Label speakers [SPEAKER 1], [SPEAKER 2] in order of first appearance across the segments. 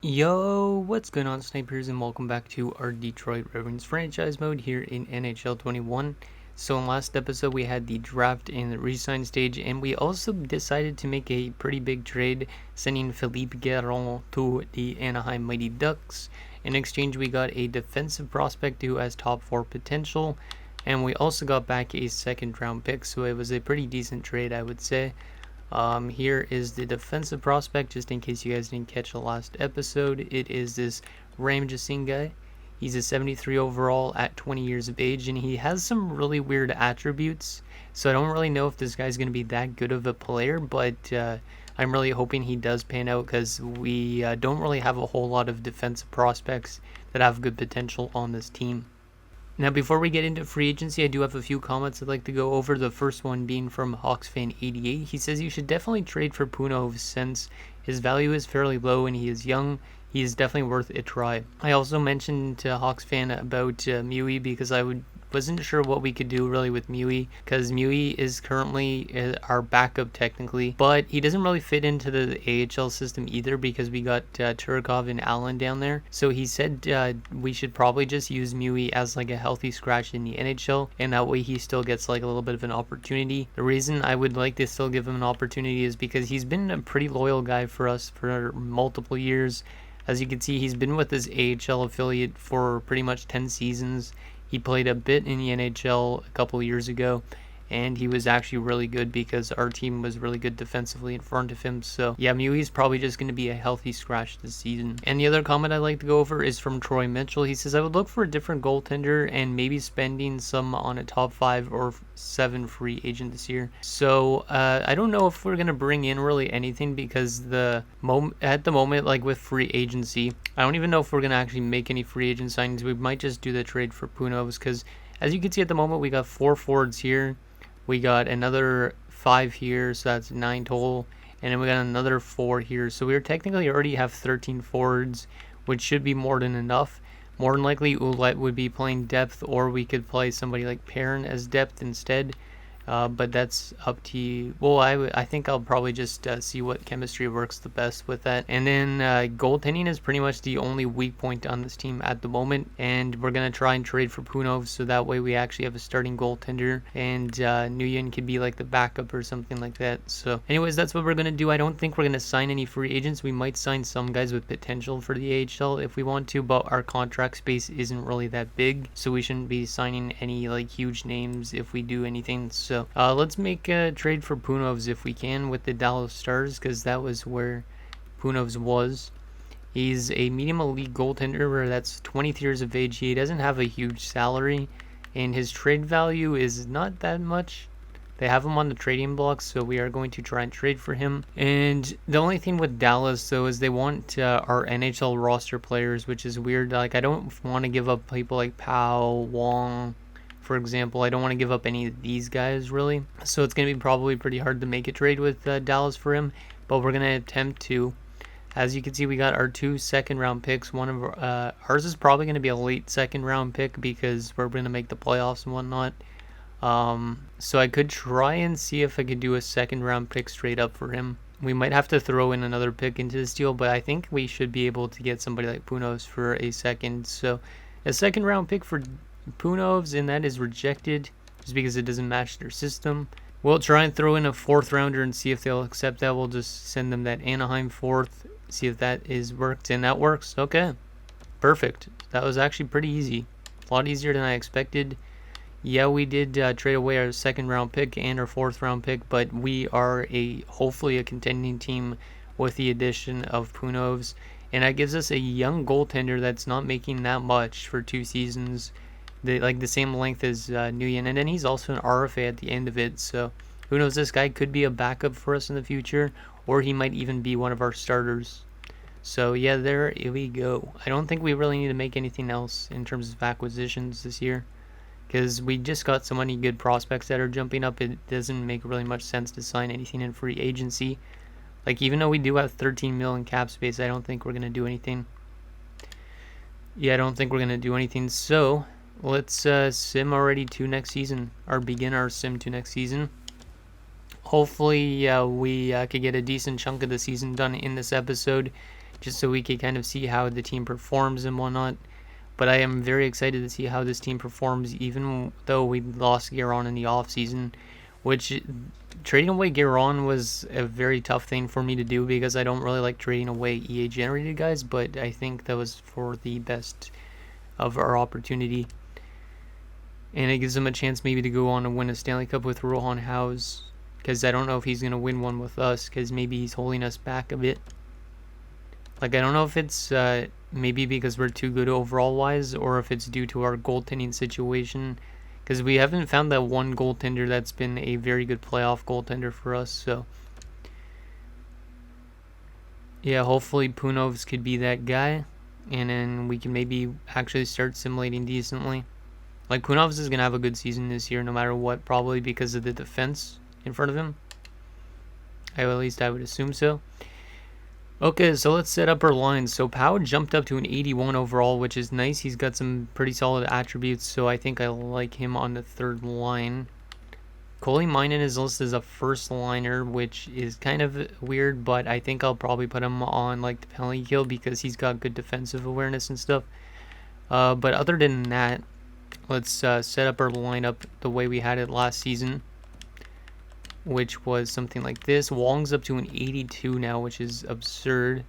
[SPEAKER 1] Yo, what's going on, snipers, and welcome back to our Detroit Red Wings franchise mode here in NHL 21. So in last episode we had the draft and the re-sign stage, and we also decided to make a pretty big trade, sending Philippe Guérin to the Anaheim Mighty Ducks. In exchange we got a defensive prospect who has top 4 potential, and we also got back a second round pick, so it was a pretty decent trade, I would say. Here is the defensive prospect, just in case you guys didn't catch the last episode. It is this Ram guy. He's a 73 overall at 20 years of age, and he has some really weird attributes. So I don't really know if this guy's going to be that good of a player, but I'm really hoping he does pan out, because we don't really have a whole lot of defensive prospects that have good potential on this team. Now, before we get into free agency, I do have a few comments I'd like to go over. The first one being from HawksFan88. He says you should definitely trade for Punov since his value is fairly low and he is young. He is definitely worth a try. I also mentioned to HawksFan about Mui, because I wasn't sure what we could do really with Mui, because Mui is currently our backup technically, but he doesn't really fit into the AHL system either, because we got Turkov and Allen down there. So he said we should probably just use Mui as like a healthy scratch in the NHL, and that way he still gets like a little bit of an opportunity. The reason I would like to still give him an opportunity is because he's been a pretty loyal guy for us for multiple years. As you can see, he's been with his AHL affiliate for pretty much 10 seasons. He played a bit in the NHL a couple years ago, and he was actually really good because our team was really good defensively in front of him. So yeah, Mui's probably just going to be a healthy scratch this season. And the other comment I'd like to go over is from Troy Mitchell. He says, I would look for a different goaltender and maybe spending some on a top 5 or 7 free agent this year. So I don't know if we're going to bring in really anything, because at the moment, like with free agency, I don't even know if we're going to actually make any free agent signings. We might just do the trade for Punovs, because as you can see at the moment, we got 4 forwards here. We got another 5 here, so that's 9 total. And then we got another 4 here. So we technically already have 13 forwards, which should be more than enough. More than likely, Ouellette would be playing depth, or we could play somebody like Perrin as depth instead. But that's up to you. Well, I think I'll probably just see what chemistry works the best with that. And then goaltending is pretty much the only weak point on this team at the moment. And we're going to try and trade for Punov, so that way we actually have a starting goaltender. And Nguyen could be like the backup or something like that. So anyways, that's what we're going to do. I don't think we're going to sign any free agents. We might sign some guys with potential for the AHL if we want to, but our contract space isn't really that big. So we shouldn't be signing any like huge names if we do anything. So let's make a trade for Punovs if we can with the Dallas Stars, because that was where Punovs was. He's a medium elite goaltender where that's 20 years of age. He doesn't have a huge salary, and his trade value is not that much. They have him on the trading block, so we are going to try and trade for him. And the only thing with Dallas, though, is they want our NHL roster players, which is weird. Like, I don't want to give up people like Powell, Wong, for example. I don't want to give up any of these guys, really. So it's going to be probably pretty hard to make a trade with Dallas for him, but we're going to attempt to. As you can see, we got our 2 second-round picks. One of ours is probably going to be a late second-round pick, because we're going to make the playoffs and whatnot. So I could try and see if I could do a second-round pick straight up for him. We might have to throw in another pick into this deal, but I think we should be able to get somebody like Punovs for a second. So a second-round pick for Punovs, and that is rejected just because it doesn't match their system. We'll try and throw in a 4th rounder and see if they'll accept that. We'll just send them that Anaheim 4th, see if that is worked, and that works. Okay, perfect. That was actually pretty easy, a lot easier than I expected. Yeah, we did trade away our 2nd-round pick and our 4th-round pick, but we are hopefully a contending team with the addition of Punovs, and that gives us a young goaltender that's not making that much for 2 seasons. Like the same length as Nguyen, and then he's also an RFA at the end of it, so who knows, this guy could be a backup for us in the future, or he might even be one of our starters. So yeah, there we go. I don't think we really need to make anything else in terms of acquisitions this year, because we just got so many good prospects that are jumping up. It doesn't make really much sense to sign anything in free agency. Like, even though we do have 13 million cap space, I don't think we're going to do anything. Yeah, I don't think we're going to do anything, so let's sim already to next season, or begin our sim to next season. Hopefully we could get a decent chunk of the season done in this episode, just so we could kind of see how the team performs and whatnot. But I am very excited to see how this team performs, even though we lost Guerin in the offseason, which trading away Guerin was a very tough thing for me to do because I don't really like trading away EA generated guys, but I think that was for the best of our opportunity. And it gives him a chance maybe to go on and win a Stanley Cup with Rohan House, because I don't know if he's going to win one with us, because maybe he's holding us back a bit. Like, I don't know if it's maybe because we're too good overall-wise, or if it's due to our goaltending situation, because we haven't found that one goaltender that's been a very good playoff goaltender for us, so... yeah, hopefully Punovs could be that guy, and then we can maybe actually start simulating decently. Like, Punovs is going to have a good season this year no matter what, probably because of the defense in front of him. At least I would assume so. Okay, so let's set up our lines. So Pau jumped up to an 81 overall, which is nice. He's got some pretty solid attributes, so I think I like him on the third line. Kolemäinen is listed as a first liner, which is kind of weird, but I think I'll probably put him on like the penalty kill because he's got good defensive awareness and stuff. But other than that, let's set up our lineup the way we had it last season, which was something like this. Wong's up to an 82 now, which is absurd.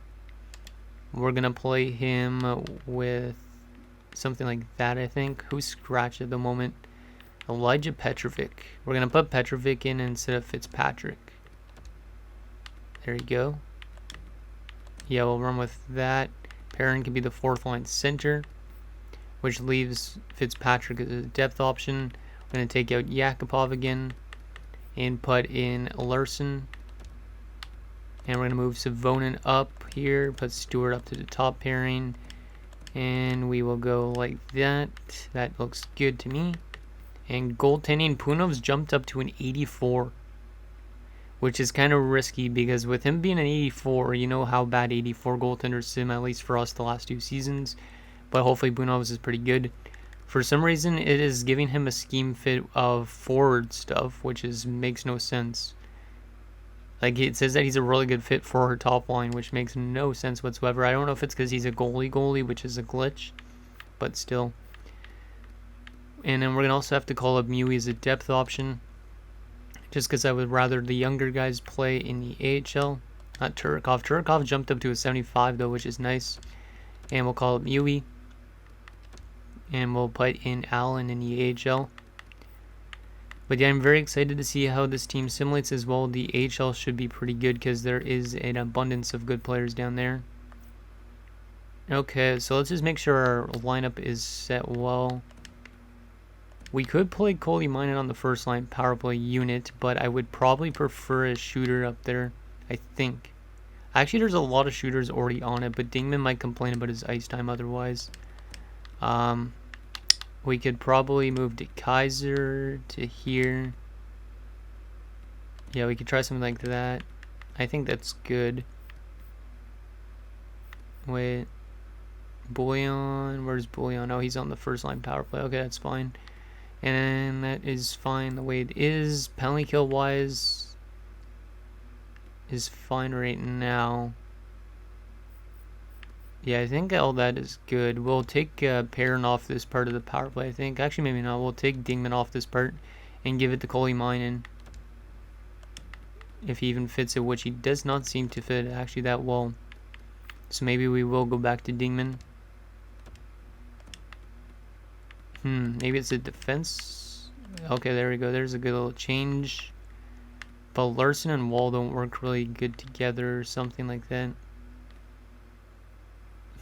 [SPEAKER 1] We're going to play him with something like that, I think. Who's scratched at the moment? Elijah Petrovic. We're going to put Petrovic in instead of Fitzpatrick. There you go. Yeah, we'll run with that. Perrin can be the fourth line center, which leaves Fitzpatrick as a depth option. We're going to take out Yakupov again and put in Larson. And we're going to move Savonin up here, put Stewart up to the top pairing. And we will go like that. That looks good to me. And goaltending, Punov's jumped up to an 84, which is kind of risky because with him being an 84, you know how bad 84 goaltenders sim, at least for us the last 2 seasons. But hopefully Punov's is pretty good. For some reason, it is giving him a scheme fit of forward stuff, which makes no sense. Like, it says that he's a really good fit for her top line, which makes no sense whatsoever. I don't know if it's because he's a goalie, which is a glitch, but still. And then we're going to also have to call up Mui as a depth option, just because I would rather the younger guys play in the AHL. Not Turkov. Turkov jumped up to a 75, though, which is nice. And we'll call up Mui. And we'll put in Allen in the AHL. But yeah, I'm very excited to see how this team simulates as well. The AHL should be pretty good because there is an abundance of good players down there. Okay, so let's just make sure our lineup is set well. We could play Kolemäinen on the first line power play unit, but I would probably prefer a shooter up there, I think. Actually, there's a lot of shooters already on it, but Dingman might complain about his ice time otherwise. We could probably move to Kaiser to here. Yeah, we could try something like that. I think that's good. Wait. Bouillon. Where's Bouillon? Oh, he's on the first line power play. Okay, that's fine. And that is fine the way it is. Penalty kill wise is fine right now. Yeah, I think all that is good. We'll take Perrin off this part of the power play, I think. Actually, maybe not. We'll take Dingman off this part and give it to Kolemäinen. If he even fits it, which he does not seem to fit actually that well. So maybe we will go back to Dingman. Maybe it's a defense. Okay, there we go. There's a good little change. But Larson and Wall don't work really good together or something like that.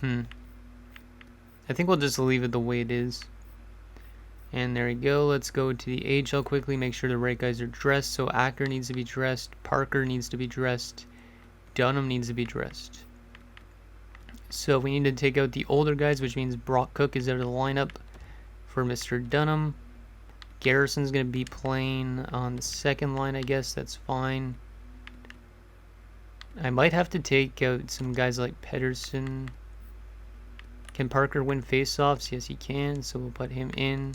[SPEAKER 1] I think we'll just leave it the way it is. And there we go. Let's go to the AHL quickly. Make sure the right guys are dressed. So Acker needs to be dressed. Parker needs to be dressed. Dunham needs to be dressed. So we need to take out the older guys, which means Brock Cook is out of the lineup for Mr. Dunham. Garrison's going to be playing on the second line, I guess. That's fine. I might have to take out some guys like Pedersen. Can Parker win faceoffs? Yes, he can. So we'll put him in.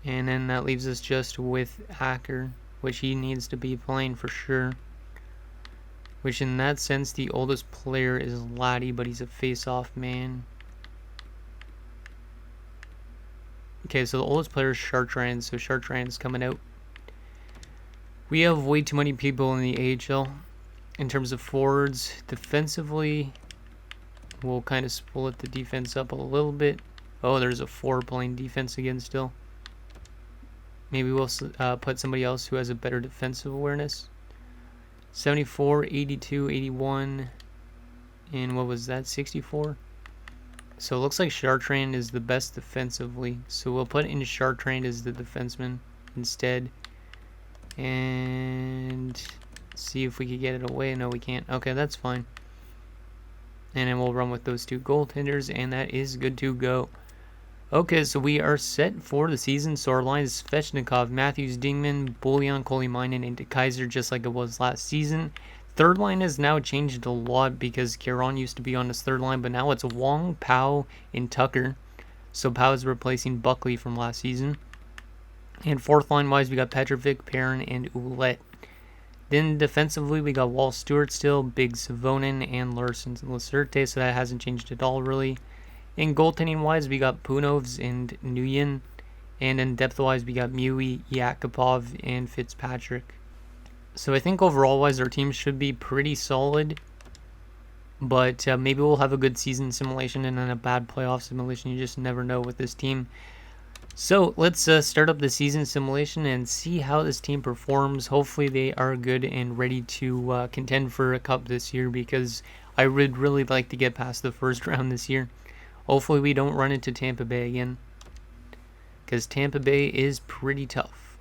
[SPEAKER 1] And then that leaves us just with Acker, which he needs to be playing for sure. which in that sense, the oldest player is Laddie, but he's a face-off man. Okay, so the oldest player is Chartrand, so Chartrand's coming out. We have way too many people in the AHL in terms of forwards. Defensively, we'll kind of split the defense up a little bit. Oh, there's a 4 playing defense again still. Maybe we'll put somebody else who has a better defensive awareness. 74, 82, 81, and what was that, 64? So it looks like Chartrand is the best defensively. So we'll put in Chartrand as the defenseman instead. And see if we can get it away. No, we can't. Okay, that's fine. And then we'll run with those 2 goaltenders, and that is good to go. Okay, so we are set for the season. So our line is Svechnikov, Matthews, Dingman, Bullion, Kolimainen, and Kaiser, just like it was last season. Third line has now changed a lot because Kieran used to be on this third line, but now it's Wong, Powell, and Tucker. So Powell is replacing Buckley from last season. And fourth line wise, we got Petrovic, Perrin, and Ouellette. Then defensively, we got Wall Stewart still, Big Savonin, and Larson Lacerte, so that hasn't changed at all really. In goaltending wise, we got Punovs and Nguyen. And in depth wise, we got Mui, Yakupov, and Fitzpatrick. So I think overall wise, our team should be pretty solid. But maybe we'll have a good season simulation and then a bad playoff simulation. You just never know with this team. So let's start up the season simulation and see how this team performs. Hopefully they are good and ready to contend for a cup this year, because I would really like to get past the first round this year. Hopefully we don't run into Tampa Bay again, because Tampa Bay is pretty tough.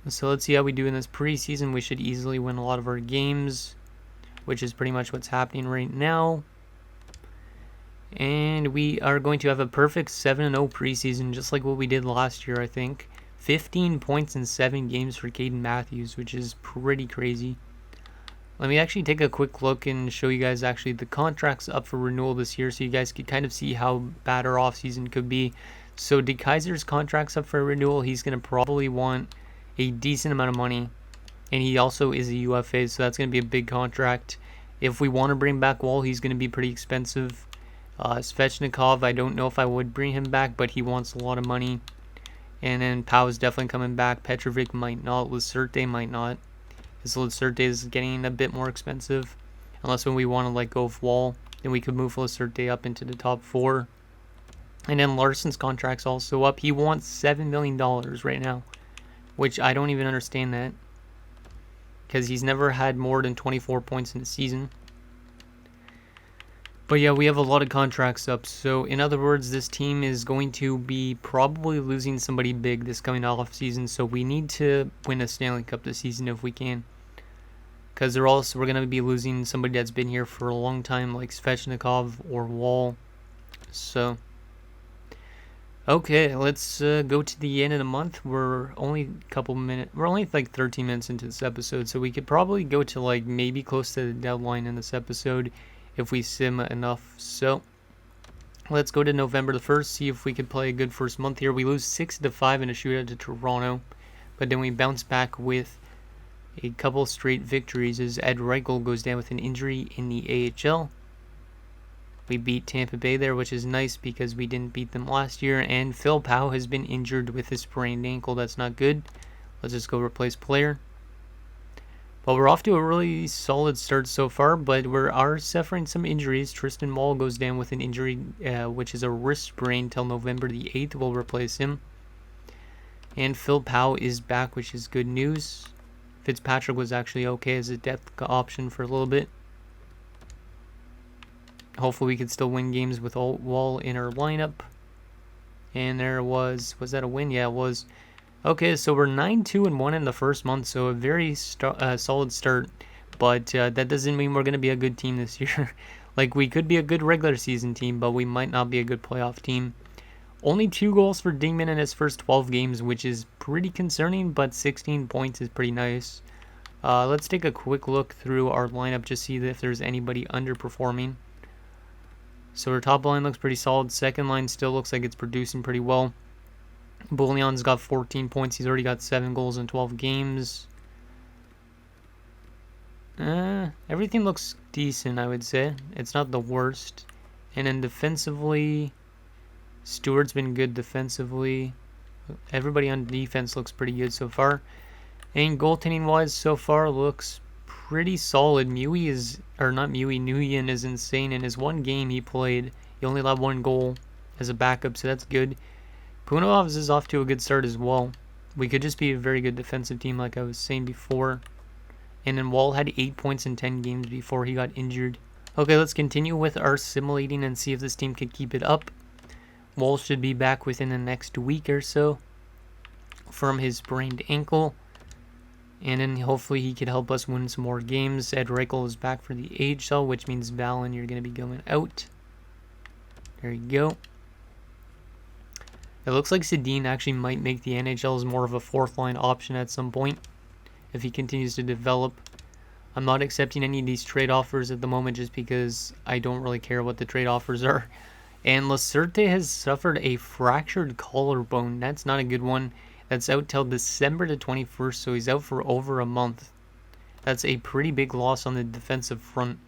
[SPEAKER 1] So let's see how we do in this preseason. We should easily win a lot of our games, which is pretty much what's happening right now. And we are going to have a perfect 7-0 preseason, just like what we did last year, I think. 15 points in 7 games for Caden Matthews, which is pretty crazy. Let me actually take a quick look and show you guys actually the contracts up for renewal this year, so you guys could kind of see how bad our offseason could be. So De Kaiser's contract's up for renewal. He's going to probably want a decent amount of money. And he also is a UFA, so that's going to be a big contract. If we want to bring back Wall, he's going to be pretty expensive. Svechnikov, I don't know if I would bring him back, but he wants a lot of money. And then Powell is definitely coming back. Petrovic might not. Lacerte might not. Because Lacerte is getting a bit more expensive. Unless when we want to let go of Wall, then we could move Lacerte up into the top 4. And then Larson's contract's also up. He wants $7 million right now, which I don't even understand that, because he's never had more than 24 points in a season. But yeah, we have a lot of contracts up. So in other words, this team is going to be probably losing somebody big this coming off season. So we need to win a Stanley Cup this season if we can, because we're going to be losing somebody that's been here for a long time, like Svechnikov or Wall. So okay, let's go to the end of the month. We're only a couple minutes. We're only like 13 minutes into this episode, so we could probably go to like maybe close to the deadline in this episode if we sim enough. So let's go to November the 1st, see if we could play a good first month here. We lose 6-5 in a shootout to Toronto, but then we bounce back with a couple straight victories as Ed Reichel goes down with an injury in the AHL. We beat Tampa Bay there, which is nice because we didn't beat them last year. And Phil Powell has been injured with his sprained ankle. That's not good. Let's just go replace player. But we're off to a really solid start so far, but we are suffering some injuries. Tristan Mull goes down with an injury, which is a wrist sprain, till November the 8th. We'll replace him. And Phil Powell is back, which is good news. Fitzpatrick was actually okay as a depth option for a little bit. Hopefully we could still win games with Wall in our lineup. And there was that a win? Yeah, it was. Okay, so we're 9-2-1 in the first month, so a very solid start. But that doesn't mean we're going to be a good team this year. Like, we could be a good regular season team, but we might not be a good playoff team. Only 2 goals for Dingman in his first 12 games, which is pretty concerning, but 16 points is pretty nice. Let's take a quick look through our lineup, just see if there's anybody underperforming. So our top line looks pretty solid. Second line still looks like it's producing pretty well. Bullion's got 14 points. He's already got 7 goals in 12 games. Everything looks decent, I would say. It's not the worst. And then defensively, Stewart's been good defensively. Everybody on defense looks pretty good so far. And goaltending wise, so far looks pretty solid. Nguyen is insane. In his one game he played, he only allowed one goal as a backup, so that's good. Punovs is off to a good start as well. We could just be a very good defensive team like I was saying before. And then Wall had 8 points in 10 games before he got injured. Okay, let's continue with our simulating and see if this team can keep it up. Wall should be back within the next week or so from his sprained ankle. And then hopefully he could help us win some more games. Ed Reichel is back for the AHL, which means Valen, you're going to be going out. There you go. It looks like Sedin actually might make the NHL as more of a fourth line option at some point if he continues to develop. I'm not accepting any of these trade offers at the moment just because I don't really care what the trade offers are. And Lacerte has suffered a fractured collarbone. That's not a good one. That's out till December the 21st, so he's out for over a month. That's a pretty big loss on the defensive front.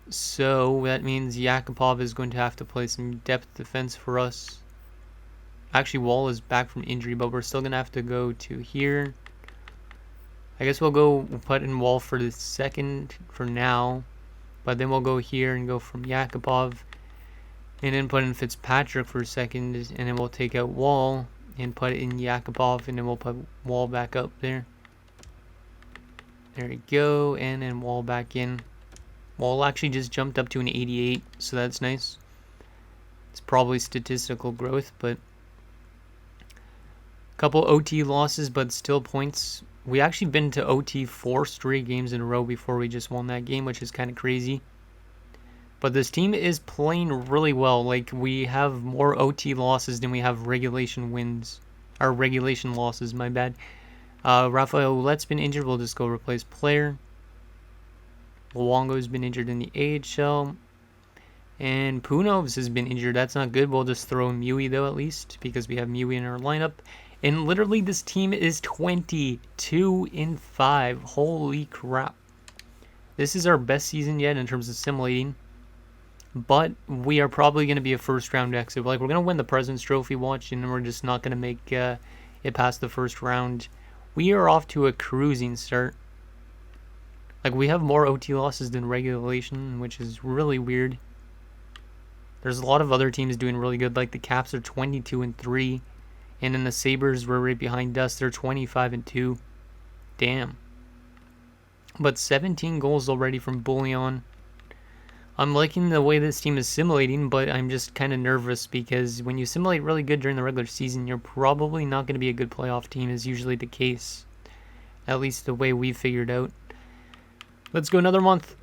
[SPEAKER 1] So that means Yakupov is going to have to play some depth defense for us. Actually, Wall is back from injury, but we're still going to have to go to here. I guess we'll put in Wall for the second for now. But then we'll go here and go from Yakupov. And then put in Fitzpatrick for a second. And then we'll take out Wall and put it in Yakupov. And then we'll put Wall back up there. There we go. And then Wall back in. Wall actually just jumped up to an 88. So that's nice. It's probably statistical growth, but couple OT losses, but still points. We actually been to OT 4 straight games in a row before we just won that game, which is kind of crazy. But this team is playing really well. Like, we have more OT losses than we have regulation wins. Or regulation losses, my bad. Rafael Ouellette's been injured. We'll just go replace player. Luongo's been injured in the AHL. And Punovs has been injured. That's not good. We'll just throw Mui, though, at least, because we have Mui in our lineup. And literally, this team is 22-5. Holy crap. This is our best season yet in terms of simulating. But we are probably going to be a first-round exit. Like, we're going to win the President's Trophy, watch, and we're just not going to make it past the first round. We are off to a cruising start. Like, we have more OT losses than regulation, which is really weird. There's a lot of other teams doing really good. Like, the Caps are 22-3. And then the Sabres were right behind us. They're 25-2. Damn. But 17 goals already from Bullion. I'm liking the way this team is simulating, but I'm just kind of nervous because when you simulate really good during the regular season, you're probably not going to be a good playoff team, is usually the case. At least the way we've figured out. Let's go another month.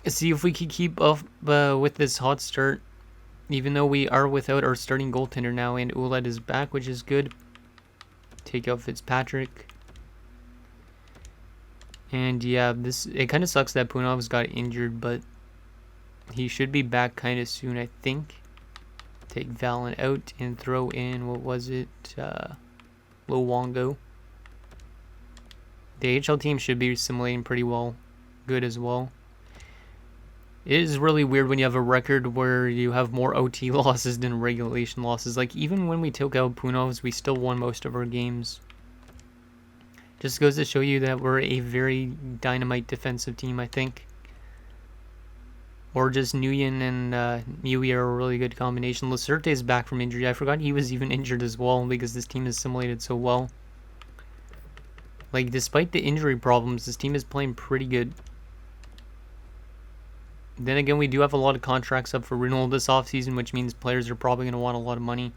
[SPEAKER 1] See if we can keep up with this hot start. Even though we are without our starting goaltender now, and Ouellette is back, which is good. Take out Fitzpatrick. And yeah, it kind of sucks that Punovs got injured, but he should be back kind of soon, I think. Take Valen out and throw in, what was it? Luongo. The AHL team should be simulating pretty well. Good as well. It is really weird when you have a record where you have more OT losses than regulation losses. Like, even when we took out Punovs, we still won most of our games. Just goes to show you that we're a very dynamite defensive team, I think. Or just Nguyen and Mui are a really good combination. Lacerte is back from injury. I forgot he was even injured as well because this team is simulated so well. Like, despite the injury problems, this team is playing pretty good. Then again, we do have a lot of contracts up for renewal this offseason, which means players are probably going to want a lot of money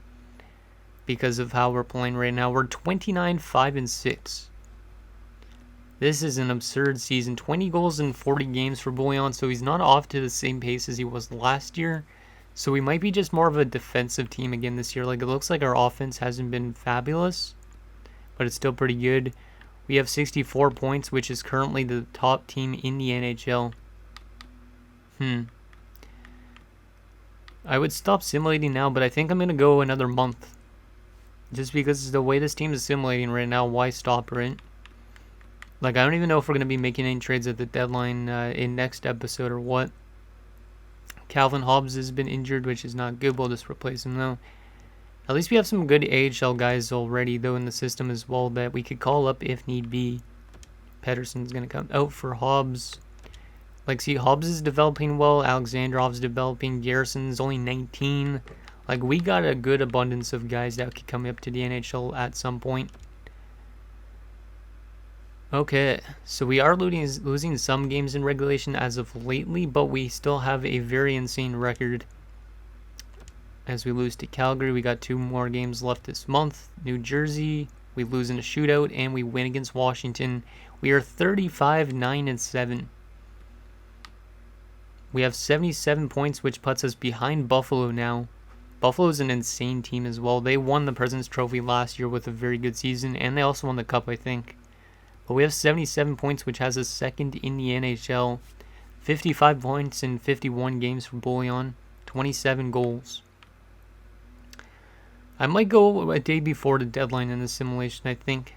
[SPEAKER 1] because of how we're playing right now. We're 29-5-6. This is an absurd season. 20 goals in 40 games for Bullion, so he's not off to the same pace as he was last year. So we might be just more of a defensive team again this year. Like, it looks like our offense hasn't been fabulous, but it's still pretty good. We have 64 points, which is currently the top team in the NHL. I would stop simulating now, but I think I'm going to go another month. Just because the way this team is simulating right now, why stop, right? Like, I don't even know if we're going to be making any trades at the deadline in next episode or what. Calvin Hobbs has been injured, which is not good. We'll just replace him, though. At least we have some good AHL guys already, though, in the system as well that we could call up if need be. Pedersen's going to come out for Hobbs. Like, see, Hobbs is developing well. Alexandrov's developing. Garrison's only 19. Like, we got a good abundance of guys that could come up to the NHL at some point. Okay, so we are losing some games in regulation as of lately, but we still have a very insane record. As we lose to Calgary, we got 2 more games left this month. New Jersey, we lose in a shootout, and we win against Washington. We are 35-9-7. We have 77 points, which puts us behind Buffalo now. Buffalo's an insane team as well. They won the President's Trophy last year with a very good season, and they also won the Cup, I think. But we have 77 points, which has us second in the NHL. 55 points in 51 games for Bullion. 27 goals. I might go a day before the deadline in the simulation, I think.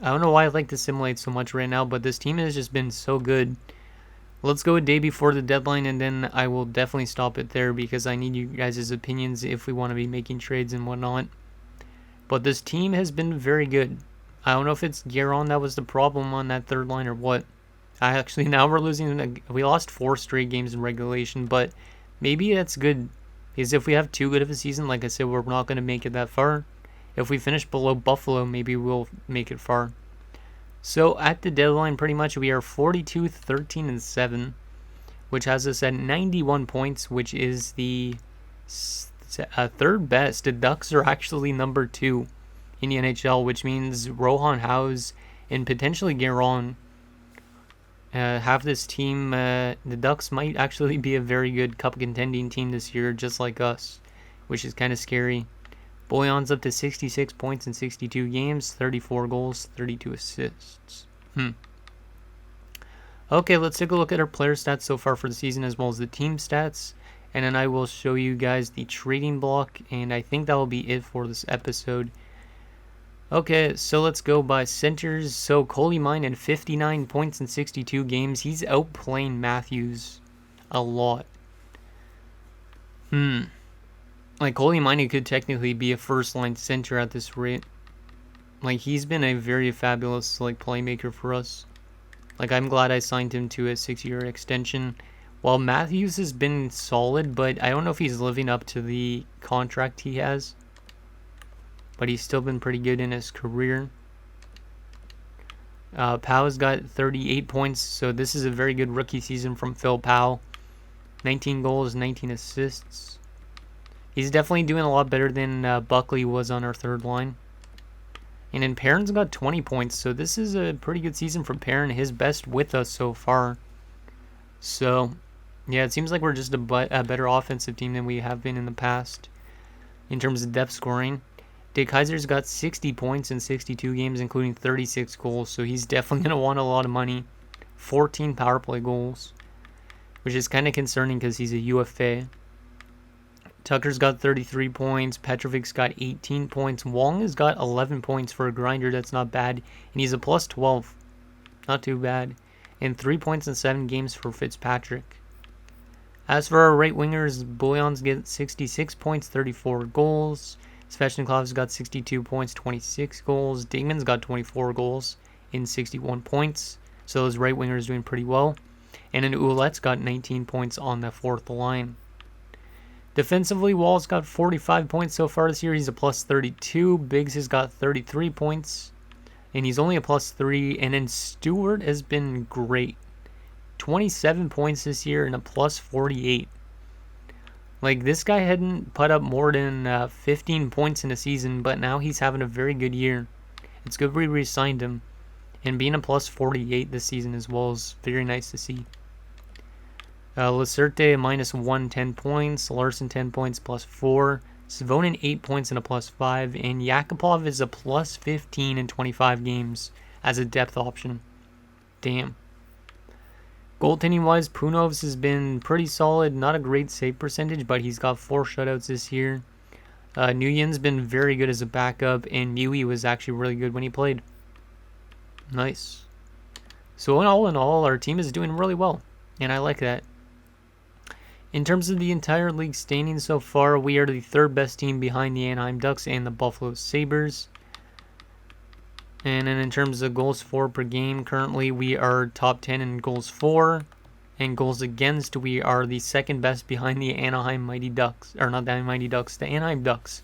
[SPEAKER 1] I don't know why I like to simulate so much right now, but this team has just been so good. Let's go a day before the deadline, and then I will definitely stop it there because I need you guys' opinions if we want to be making trades and whatnot. But this team has been very good. I don't know if it's Guerin that was the problem on that third line or what. Now we're losing. We lost 4 straight games in regulation, but maybe that's good. Because if we have too good of a season, like I said, we're not going to make it that far. If we finish below Buffalo, maybe we'll make it far. So at the deadline, pretty much, we are 42-13-7, which has us at 91 points, which is the third best. The Ducks are actually number 2 in the NHL, which means Rohan House and potentially Guerin have this team. The Ducks might actually be a very good cup contending team this year, just like us, which is kind of scary. Boyon's up to 66 points in 62 games, 34 goals, 32 assists. Okay, let's take a look at our player stats so far for the season as well as the team stats. And then I will show you guys the trading block, and I think that will be it for this episode. Okay, so let's go by centers. So Coley Mine at 59 points in 62 games. He's outplaying Matthews a lot. Like, Coley Mine could technically be a first-line center at this rate. Like, he's been a very fabulous, like, playmaker for us. Like, I'm glad I signed him to a 6-year extension. While Matthews has been solid, but I don't know if he's living up to the contract he has. But he's still been pretty good in his career. Powell's got 38 points, so this is a very good rookie season from Phil Powell. 19 goals, 19 assists. He's definitely doing a lot better than Buckley was on our third line. And then Perrin's got 20 points, so this is a pretty good season for Perrin, his best with us so far. So, yeah, it seems like we're just a better offensive team than we have been in the past in terms of depth scoring. Dick Kaiser's got 60 points in 62 games, including 36 goals, so he's definitely going to want a lot of money. 14 power play goals, which is kind of concerning because he's a UFA. Tucker's got 33 points. Petrovic's got 18 points. Wong has got 11 points for a grinder. That's not bad. And he's a plus 12. Not too bad. And 3 points in 7 games for Fitzpatrick. As for our right wingers, Boyon's get 66 points, 34 goals. Svechnikov's got 62 points, 26 goals. Dingman's got 24 goals in 61 points. So those right wingers doing pretty well. And then Ouellette's got 19 points on the fourth line. Defensively, Wall's got 45 points so far this year. He's a plus 32. Biggs has got 33 points, and he's only a plus 3. And then Stewart has been great. 27 points this year and a plus 48. Like, this guy hadn't put up more than 15 points in a season, but now he's having a very good year. It's good we re-signed him. And being a plus 48 this season as well is very nice to see. Lacerte, minus 1, 10 points. Larson, 10 points, plus 4. Savonin, 8 points and a plus 5. And Yakupov is a plus 15 in 25 games as a depth option. Damn. Goaltending-wise, Punovs has been pretty solid. Not a great save percentage, but he's got 4 shutouts this year. Nguyen's been very good as a backup, and Mui was actually really good when he played. Nice. So in all, our team is doing really well, and I like that. In terms of the entire league standings so far, we are the third best team behind the Anaheim Ducks and the Buffalo Sabres. And then in terms of goals for per game, currently we are top 10 in goals for. And goals against, we are the second best behind the Anaheim Mighty Ducks. Or not the Mighty Ducks, the Anaheim Ducks.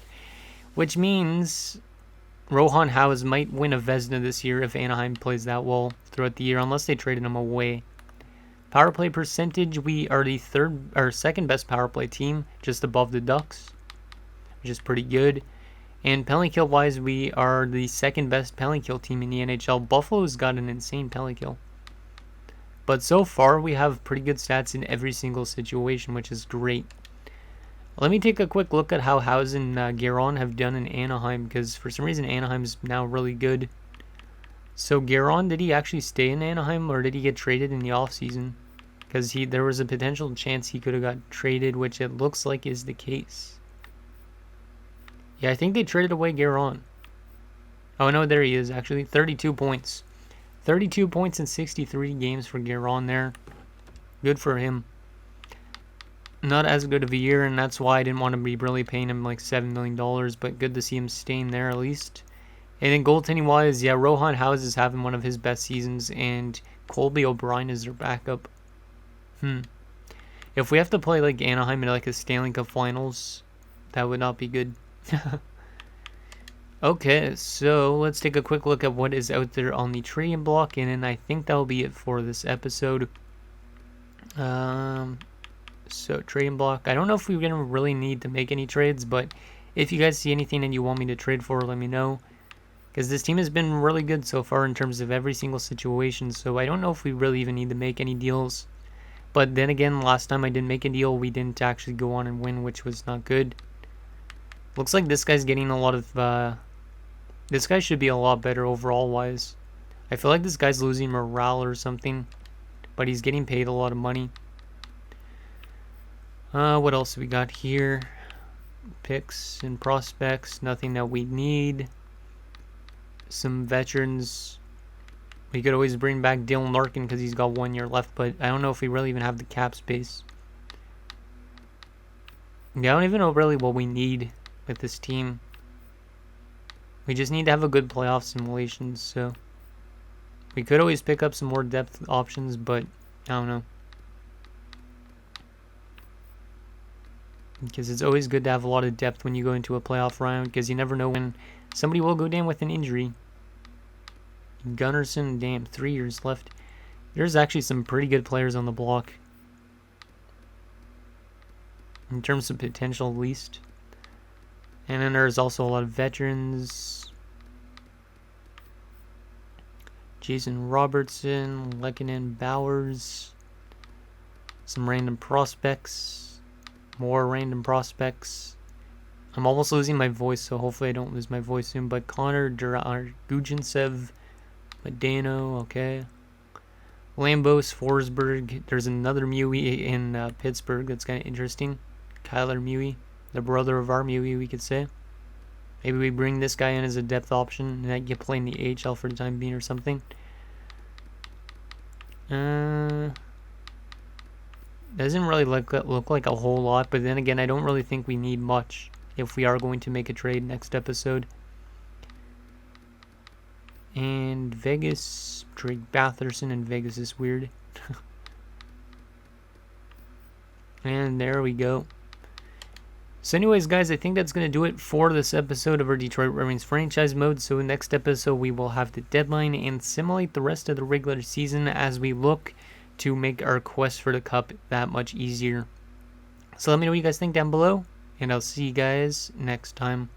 [SPEAKER 1] Which means Rohan House might win a Vezina this year if Anaheim plays that well throughout the year, unless they traded him away. Power play percentage, we are the second best power play team, just above the Ducks, which is pretty good. And penalty kill wise, we are the second best penalty kill team in the NHL. Buffalo's got an insane penalty kill. But so far, we have pretty good stats in every single situation, which is great. Let me take a quick look at how House and Guerin have done in Anaheim, because for some reason Anaheim's now really good. So Guerin, did he actually stay in Anaheim, or did he get traded in the offseason? Because there was a potential chance he could have got traded, which it looks like is the case. Yeah, I think they traded away Guerin. Oh no, there he is actually. 32 points. 32 points in 63 games for Guerin there. Good for him. Not as good of a year, and that's why I didn't want to be really paying him like $7 million, but good to see him staying there at least. And then goaltending wise, yeah, Rohan House is having one of his best seasons, and Colby O'Brien is their backup. If we have to play like Anaheim in like a Stanley Cup Finals, that would not be good. Okay, so let's take a quick look at what is out there on the trading block, and then I think that will be it for this episode. So trading block, I don't know if we're going to really need to make any trades, but if you guys see anything that you want me to trade for, let me know. Because this team has been really good so far in terms of every single situation, so I don't know if we really even need to make any deals. But then again, last time I didn't make a deal, we didn't actually go on and win, which was not good. Looks like this guy's getting a lot of... this guy should be a lot better overall wise. I feel like this guy's losing morale or something, but he's getting paid a lot of money. What else we got here? Picks and prospects, nothing that we need. Some veterans. We could always bring back Dylan Larkin because he's got 1 year left, but I don't know if we really even have the cap space. Yeah, I don't even know really what we need with this team. We just need to have a good playoff simulation, so we could always pick up some more depth options, but I don't know. Because it's always good to have a lot of depth when you go into a playoff round, because you never know when somebody will go down with an injury. Gunnarsson, damn, 3 years left. There's actually some pretty good players on the block. In terms of potential, at least. And then there's also a lot of veterans. Jason Robertson, Lehkonen, Bowers. Some random prospects. More random prospects. I'm almost losing my voice, so hopefully I don't lose my voice soon. But Connor Gujinsev, Medano, okay. Lambos, Forsberg. There's another Mewey in Pittsburgh that's kind of interesting. Kyler Mewey, the brother of our Mewey, we could say. Maybe we bring this guy in as a depth option and I get playing the AHL for the time being or something. Doesn't really look like a whole lot, but then again, I don't really think we need much if we are going to make a trade next episode. And Vegas, Drake Batherson in Vegas is weird. And there we go. So anyways, guys, I think that's going to do it for this episode of our Detroit Red Wings franchise mode. So next episode, we will have the deadline and simulate the rest of the regular season as we look to make our quest for the cup that much easier. So let me know what you guys think down below, and I'll see you guys next time.